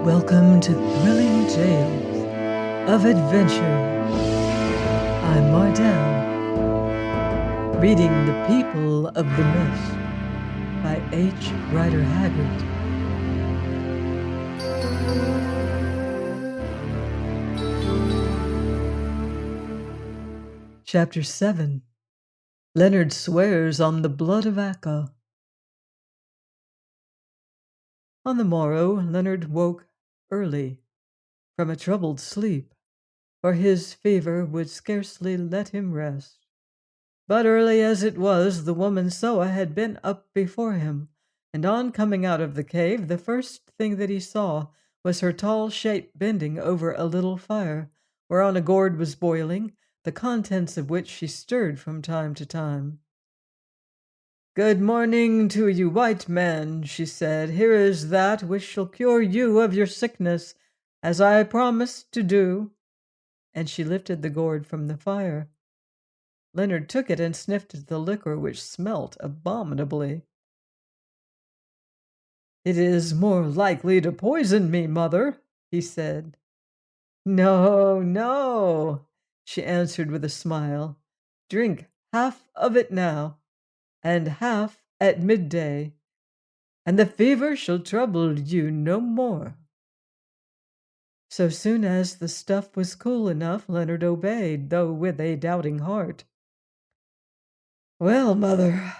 Welcome to Thrilling Tales of Adventure. I'm Martell, reading The People of the Mist by H. Rider Haggard. Chapter 7. Leonard Swears on the Blood of Akka. On the morrow, Leonard woke early from a troubled sleep, for his fever would scarcely let him rest. But early as it was, the woman Soa had been up before him, and on coming out of the cave, the first thing that he saw was her tall shape bending over a little fire, whereon a gourd was boiling, the contents of which she stirred from time to time. "Good morning to you, white man," she said. "Here is that which shall cure you of your sickness, as I promised to do." And she lifted the gourd from the fire. Leonard took it and sniffed at the liquor, which smelt abominably. "It is more likely to poison me, mother," he said. "No, no," she answered with a smile. "Drink half of it now, and half at midday, and the fever shall trouble you no more." So soon as the stuff was cool enough, Leonard obeyed, though with a doubting heart. "Well, mother,"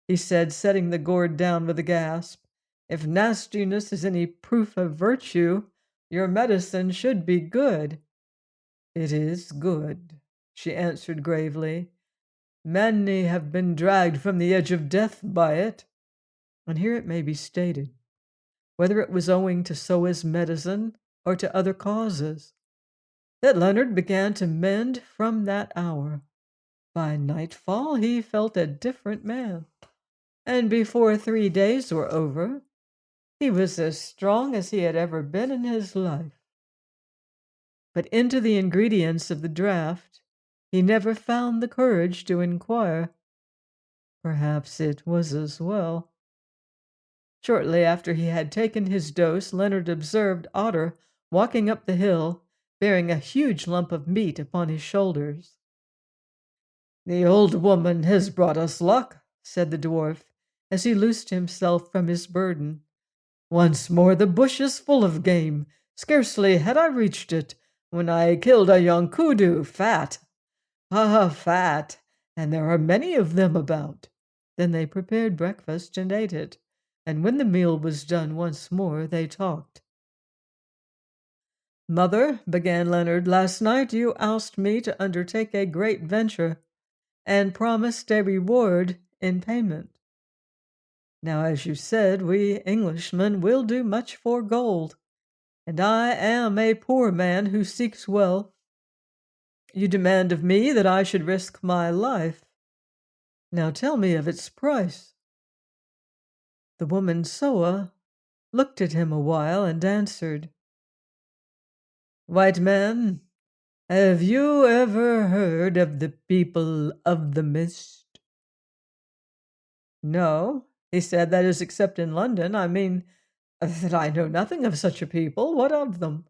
he said, setting the gourd down with a gasp, "if nastiness is any proof of virtue, your medicine should be good." "It is good," she answered gravely. "Many have been dragged from the edge of death by it." And here it may be stated, whether it was owing to Soa's medicine or to other causes, that Leonard began to mend from that hour. By nightfall he felt a different man, and before 3 days were over, he was as strong as he had ever been in his life. But into the ingredients of the draught he never found the courage to inquire. Perhaps it was as well. Shortly after he had taken his dose, Leonard observed Otter walking up the hill, bearing a huge lump of meat upon his shoulders. "The old woman has brought us luck," said the dwarf, as he loosed himself from his burden. "Once more the bush is full of game. Scarcely had I reached it when I killed a young kudu, fat. Ah, fat, and there are many of them about." Then they prepared breakfast and ate it, and when the meal was done once more they talked. "Mother," began Leonard, "last night you asked me to undertake a great venture, and promised a reward in payment. Now, as you said, we Englishmen will do much for gold, and I am a poor man who seeks wealth. You demand of me that I should risk my life. Now tell me of its price." The woman Soa looked at him a while and answered, "White man, have you ever heard of the people of the mist?" "No," he said, "that is, except in London. I mean that I know nothing of such a people. What of them?"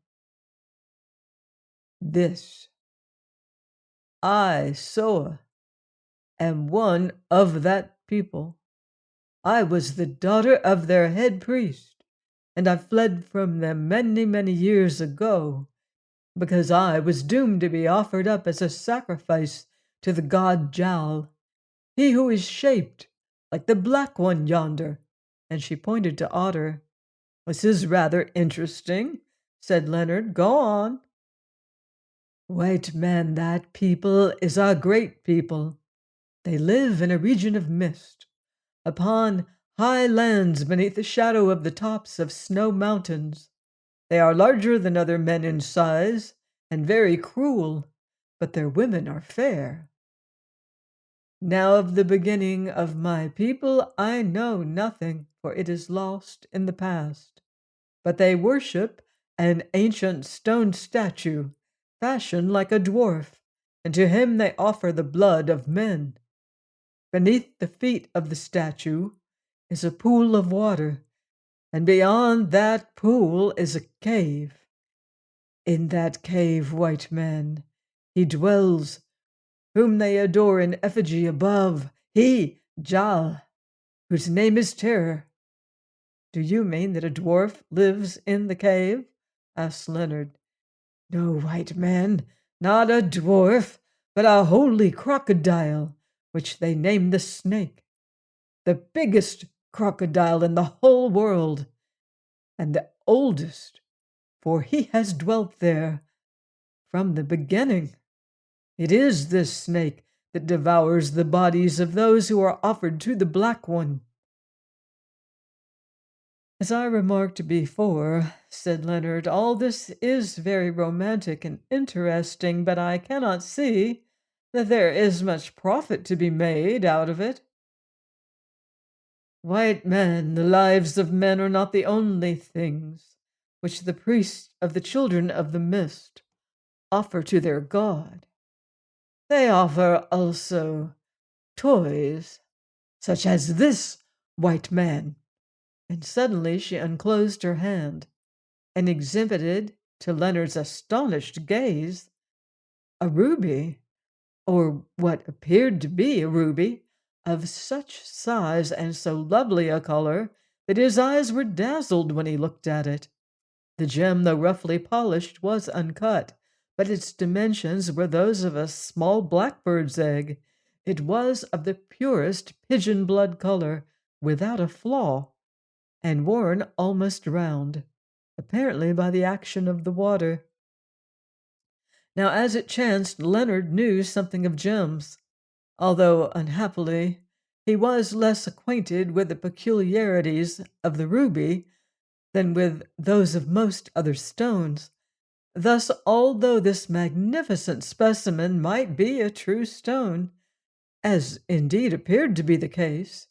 "This. I, Soa, am one of that people. I was the daughter of their head priest, and I fled from them many, many years ago, because I was doomed to be offered up as a sacrifice to the god Jal, he who is shaped like the black one yonder." And she pointed to Otter. "This is rather interesting," said Leonard. "Go on." "White man, that people is a great people. They live in a region of mist, upon high lands beneath the shadow of the tops of snow mountains. They are larger than other men in size, and very cruel, but their women are fair. Now of the beginning of my people I know nothing, for it is lost in the past. But they worship an ancient stone statue, fashioned like a dwarf, and to him they offer the blood of men. Beneath the feet of the statue is a pool of water, and beyond that pool is a cave. In that cave, white man, he dwells, whom they adore in effigy above, he, Jal, whose name is Terror." "Do you mean that a dwarf lives in the cave?" asked Leonard. "No, white man, not a dwarf, but a holy crocodile, which they name the Snake, the biggest crocodile in the whole world, and the oldest, for he has dwelt there from the beginning. It is this snake that devours the bodies of those who are offered to the Black One." "As I remarked before," said Leonard, "all this is very romantic and interesting, but I cannot see that there is much profit to be made out of it." "White man, the lives of men are not the only things which the priests of the children of the mist offer to their god. They offer also toys, such as this, white man." And suddenly she unclosed her hand and exhibited, to Leonard's astonished gaze, a ruby, or what appeared to be a ruby, of such size and so lovely a color that his eyes were dazzled when he looked at it. The gem, though roughly polished, was uncut, but its dimensions were those of a small blackbird's egg. It was of the purest pigeon blood color, without a flaw, and worn almost round, apparently by the action of the water. Now, as it chanced, Leonard knew something of gems, although, unhappily, he was less acquainted with the peculiarities of the ruby than with those of most other stones. Thus, although this magnificent specimen might be a true stone, as indeed appeared to be the case,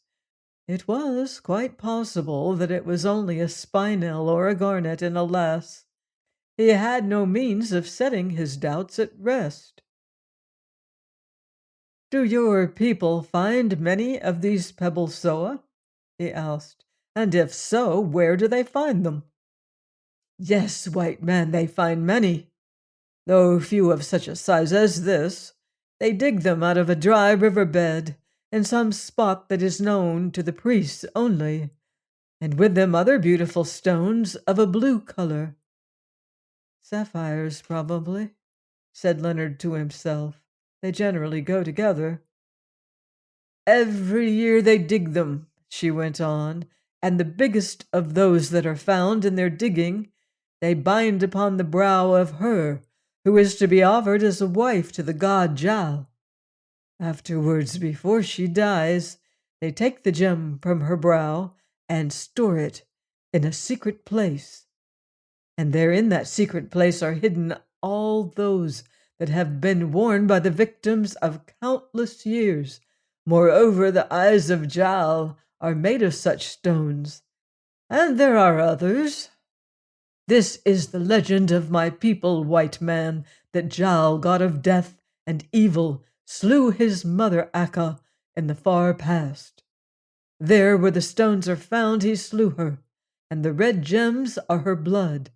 it was quite possible that it was only a spinel or a garnet, and alas, he had no means of setting his doubts at rest. "Do your people find many of these pebbles, Soa?" he asked. "And if so, where do they find them?" "Yes, white man, they find many, though few of such a size as this. They dig them out of a dry river bed, in some spot that is known to the priests only, and with them other beautiful stones of a blue color." "Sapphires, probably," said Leonard to himself. "They generally go together." "Every year they dig them," she went on, "and the biggest of those that are found in their digging they bind upon the brow of her who is to be offered as a wife to the god Jal. Afterwards, before she dies, they take the gem from her brow and store it in a secret place. And there in that secret place are hidden all those that have been worn by the victims of countless years. Moreover, the eyes of Jal are made of such stones, and there are others. This is the legend of my people, white man, that Jal, god of death and evil, slew his mother Akka in the far past. There where the stones are found he slew her, and the red gems are her blood,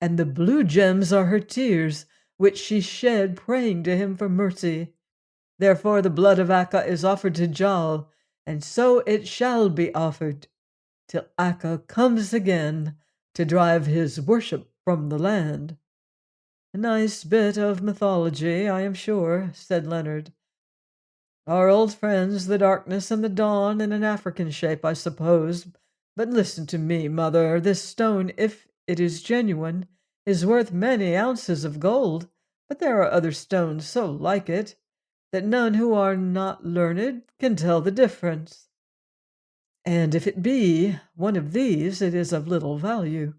and the blue gems are her tears, which she shed praying to him for mercy. Therefore the blood of Akka is offered to Jal, and so it shall be offered, till Akka comes again to drive his worship from the land." "A nice bit of mythology, I am sure," said Leonard. "Our old friends, the darkness and the dawn, in an African shape, I suppose. But listen to me, mother. This stone, if it is genuine, is worth many ounces of gold, but there are other stones so like it that none who are not learned can tell the difference. And if it be one of these, it is of little value.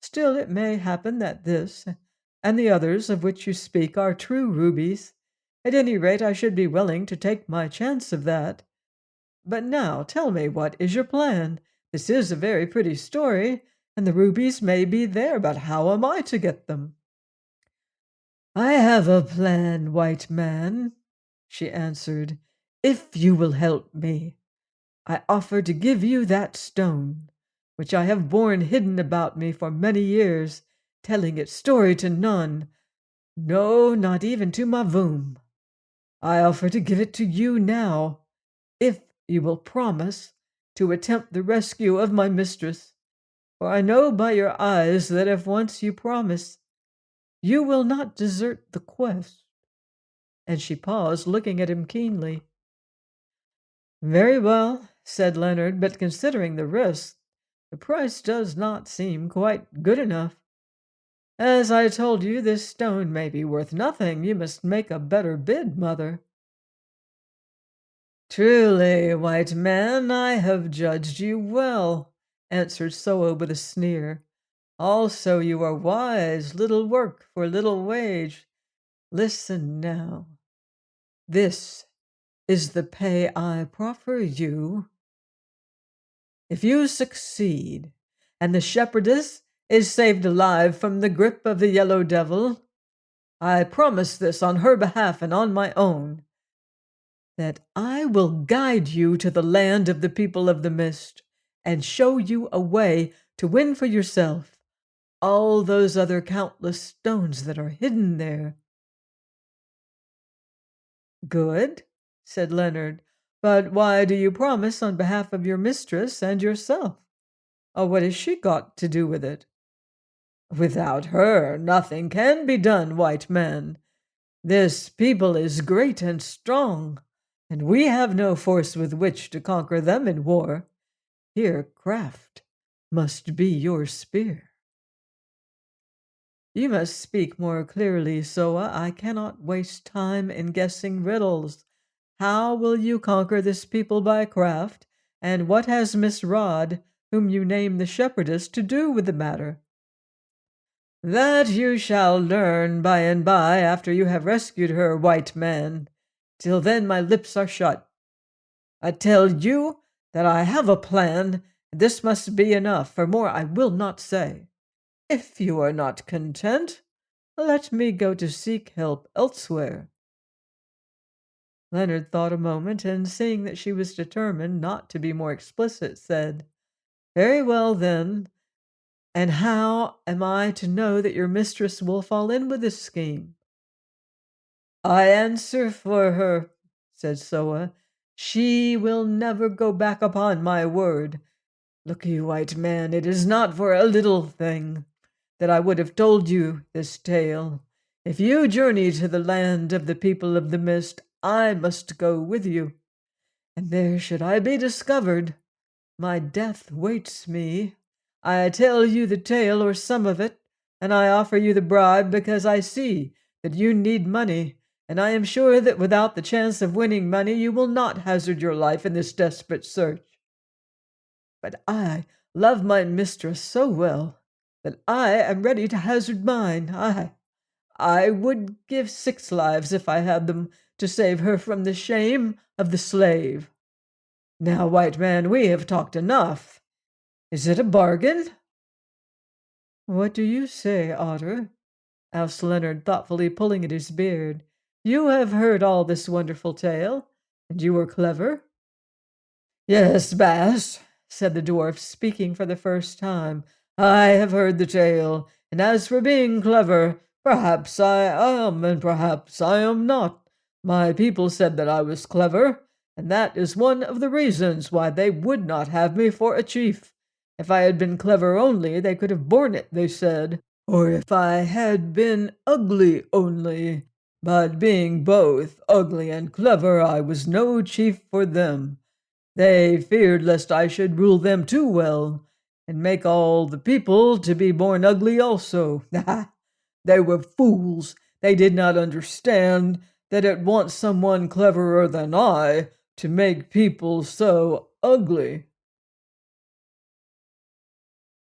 Still, it may happen that this and the others of which you speak are true rubies. At any rate, I should be willing to take my chance of that. But now tell me, what is your plan? This is a very pretty story, and the rubies may be there, but how am I to get them?" "I have a plan, white man," she answered, "if you will help me. I offer to give you that stone, which I have borne hidden about me for many years, telling its story to none, no, not even to my voom. I offer to give it to you now, if you will promise to attempt the rescue of my mistress, for I know by your eyes that if once you promise, you will not desert the quest. And she paused, looking at him keenly. Very well, said Leonard, but considering the risk, the price does not seem quite good enough. As I told you, this stone may be worth nothing. You must make a better bid, mother. Truly, white man, I have judged you well, answered Soa with a sneer. Also, you are wise, little work for little wage. Listen now. This is the pay I proffer you. If you succeed, and the shepherdess is saved alive from the grip of the yellow devil, I promise this on her behalf and on my own, that I will guide you to the land of the people of the mist and show you a way to win for yourself all those other countless stones that are hidden there. Good, said Leonard, but why do you promise on behalf of your mistress and yourself? What has she got to do with it? Without her, nothing can be done, white man. This people is great and strong, and we have no force with which to conquer them in war. Here craft must be your spear. You must speak more clearly, Soa. I cannot waste time in guessing riddles. How will you conquer this people by craft, and what has Miss Rod, whom you name the shepherdess, to do with the matter? That you shall learn by and by after you have rescued her, white man. Till then my lips are shut. I tell you that I have a plan, and this must be enough, for more I will not say. If you are not content, let me go to seek help elsewhere. Leonard thought a moment, and seeing that she was determined not to be more explicit, said, Very well, then. And how am I to know that your mistress will fall in with this scheme? I answer for her, said Soa. She will never go back upon my word. Look you, white man, it is not for a little thing that I would have told you this tale. If you journey to the land of the people of the mist, I must go with you. And there should I be discovered, my death waits me. I tell you the tale, or some of it, and I offer you the bribe because I see that you need money, and I am sure that without the chance of winning money you will not hazard your life in this desperate search. But I love my mistress so well that I am ready to hazard mine. I would give 6 lives if I had them to save her from the shame of the slave. Now, white man, we have talked enough. Is it a bargain? What do you say, Otter? Asked Leonard, thoughtfully pulling at his beard. You have heard all this wonderful tale, and you are clever. Yes, Bass, said the dwarf, speaking for the first time. I have heard the tale, and as for being clever, perhaps I am, and perhaps I am not. My people said that I was clever, and that is one of the reasons why they would not have me for a chief. If I had been clever only, they could have borne it, they said, or if I had been ugly only. But being both ugly and clever, I was no chief for them. They feared lest I should rule them too well, and make all the people to be born ugly also. They were fools. They did not understand that it wants someone cleverer than I to make people so ugly.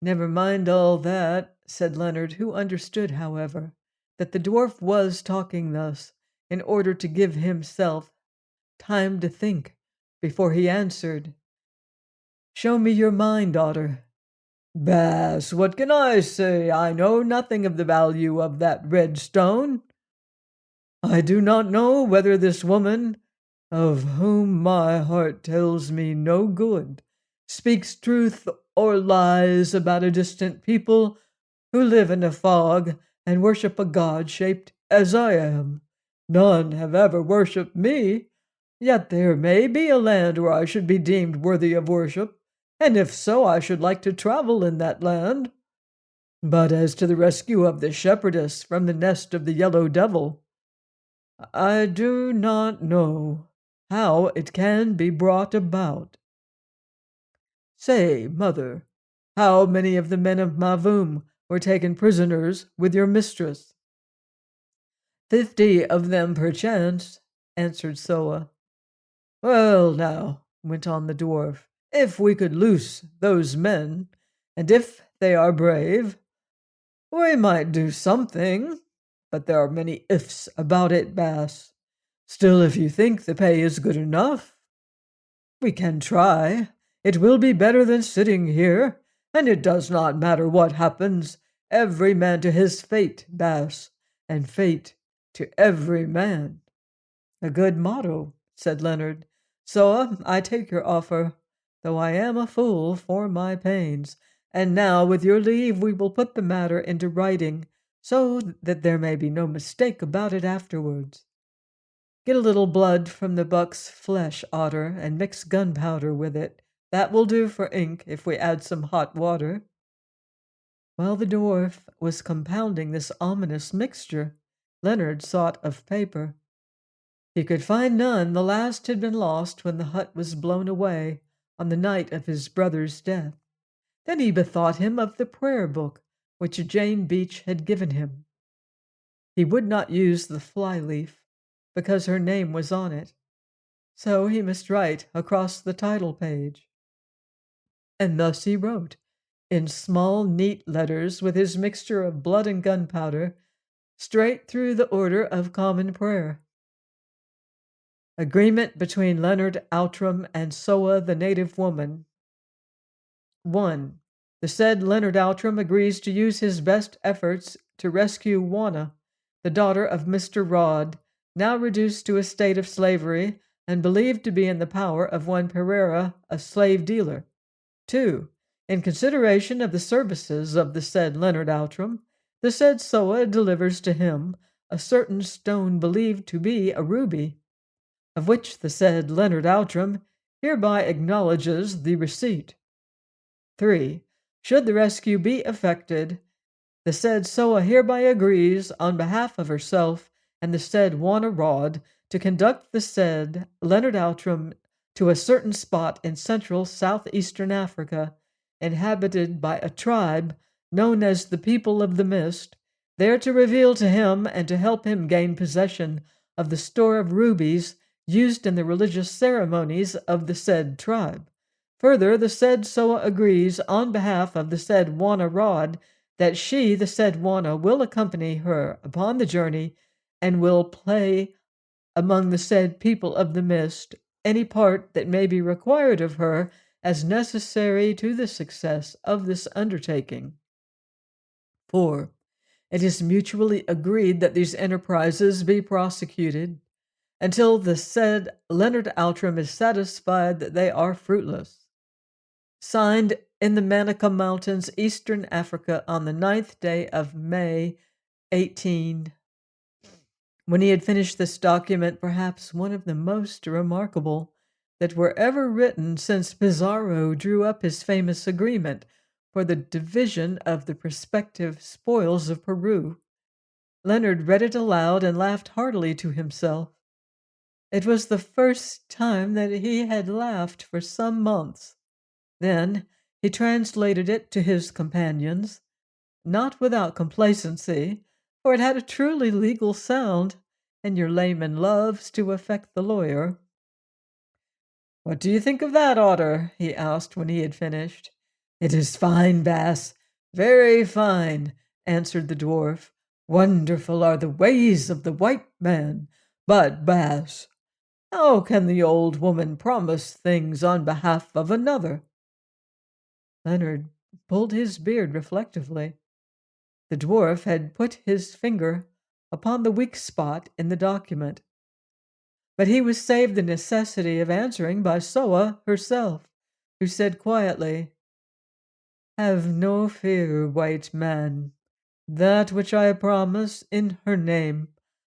Never mind all that, said Leonard, who understood, however, that the dwarf was talking thus in order to give himself time to think before he answered. Show me your mind, Otter. Bass, what can I say? I know nothing of the value of that red stone. I do not know whether this woman, of whom my heart tells me no good, speaks truth or lies about a distant people who live in a fog and worship a god shaped as I am. None have ever worshipped me, yet there may be a land where I should be deemed worthy of worship, and if so, I should like to travel in that land. But as to the rescue of the shepherdess from the nest of the yellow devil, I do not know how it can be brought about. Say, mother, how many of the men of Mavum were taken prisoners with your mistress? 50 of them, perchance, answered Soa. Well, now, went on the dwarf, if we could loose those men, and if they are brave, we might do something. But there are many ifs about it, Bass. Still, if you think the pay is good enough, we can try. It will be better than sitting here, and it does not matter what happens. Every man to his fate, Bass, and fate to every man. A good motto, said Leonard. So I take your offer, though I am a fool for my pains. And now, with your leave, we will put the matter into writing, so that there may be no mistake about it afterwards. Get a little blood from the buck's flesh, Otter, and mix gunpowder with it. That will do for ink if we add some hot water. While the dwarf was compounding this ominous mixture, Leonard sought of paper. He could find none. The last had been lost when the hut was blown away on the night of his brother's death. Then he bethought him of the prayer book which Jane Beach had given him. He would not use the fly-leaf, because her name was on it, so he must write across the title page. And thus he wrote, in small, neat letters, with his mixture of blood and gunpowder, straight through the order of common prayer. Agreement between Leonard Outram and Soa, the native woman. 1. The said Leonard Outram agrees to use his best efforts to rescue Wanna, the daughter of Mr. Rod, now reduced to a state of slavery and believed to be in the power of one Pereira, a slave dealer. 2. In consideration of the services of the said Leonard Outram, the said Soa delivers to him a certain stone believed to be a ruby, of which the said Leonard Outram hereby acknowledges the receipt. 3. Should the rescue be effected, the said Soa hereby agrees, on behalf of herself and the said Wanna Rod, to conduct the said Leonard Outram to a certain spot in central southeastern Africa, inhabited by a tribe known as the People of the Mist, there to reveal to him and to help him gain possession of the store of rubies used in the religious ceremonies of the said tribe. Further, the said Soa agrees, on behalf of the said Wanna Rod, that she, the said Wanna, will accompany her upon the journey and will play among the said People of the Mist any part that may be required of her as necessary to the success of this undertaking. 4. It is mutually agreed that these enterprises be prosecuted until the said Leonard Outram is satisfied that they are fruitless. Signed in the Manica Mountains, Eastern Africa, on the 9th day of May, 18. When he had finished this document, perhaps one of the most remarkable that were ever written since Pizarro drew up his famous agreement for the division of the prospective spoils of Peru, Leonard read it aloud and laughed heartily to himself. It was the first time that he had laughed for some months. Then he translated it to his companions, not without complacency, for it had a truly legal sound, and your layman loves to affect the lawyer. "What do you think of that, Otter?" he asked when he had finished. "It is fine, Bass, very fine," answered the dwarf. "Wonderful are the ways of the white man. But, Bass, how can the old woman promise things on behalf of another?" Leonard pulled his beard reflectively. The dwarf had put his finger upon the weak spot in the document, but he was saved the necessity of answering by Soa herself, who said quietly, "Have no fear, white man. That which I promise in her name,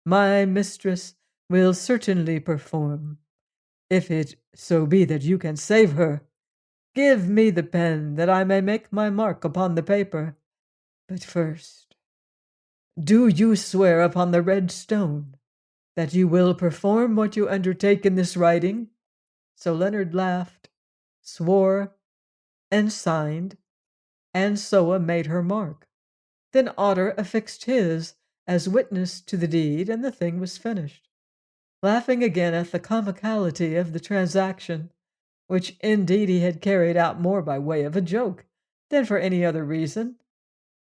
my mistress will certainly perform. If it so be that you can save her, give me the pen that I may make my mark upon the paper. But first, do you swear upon the red stone that you will perform what you undertake in this writing?" So Leonard laughed, swore, and signed, and Soa made her mark. Then Otter affixed his as witness to the deed, and the thing was finished. Laughing again at the comicality of the transaction, which indeed he had carried out more by way of a joke than for any other reason,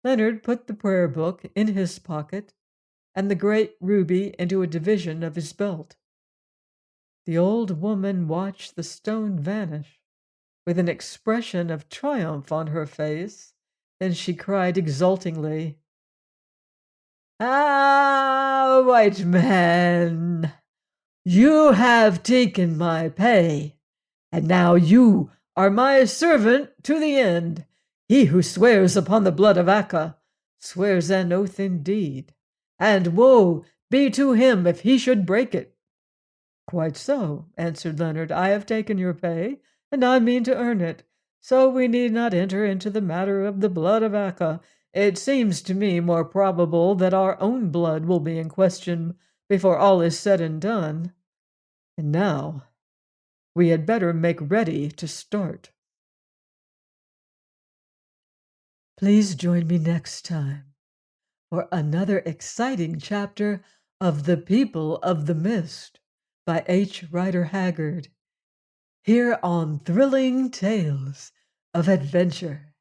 Leonard put the prayer book in his pocket and the great ruby into a division of his belt. The old woman watched the stone vanish with an expression of triumph on her face. Then she cried exultingly, "Ah, white man, you have taken my pay, and now you are my servant to the end. He who swears upon the blood of Akka swears an oath indeed, and woe be to him if he should break it." "Quite so," answered Leonard. "I have taken your pay, and I mean to earn it, so we need not enter into the matter of the blood of Akka. It seems to me more probable that our own blood will be in question before all is said and done. And now we had better make ready to start. Please join me next time for another exciting chapter of The People of the Mist by H. Rider Haggard, here on Thrilling Tales of Adventure.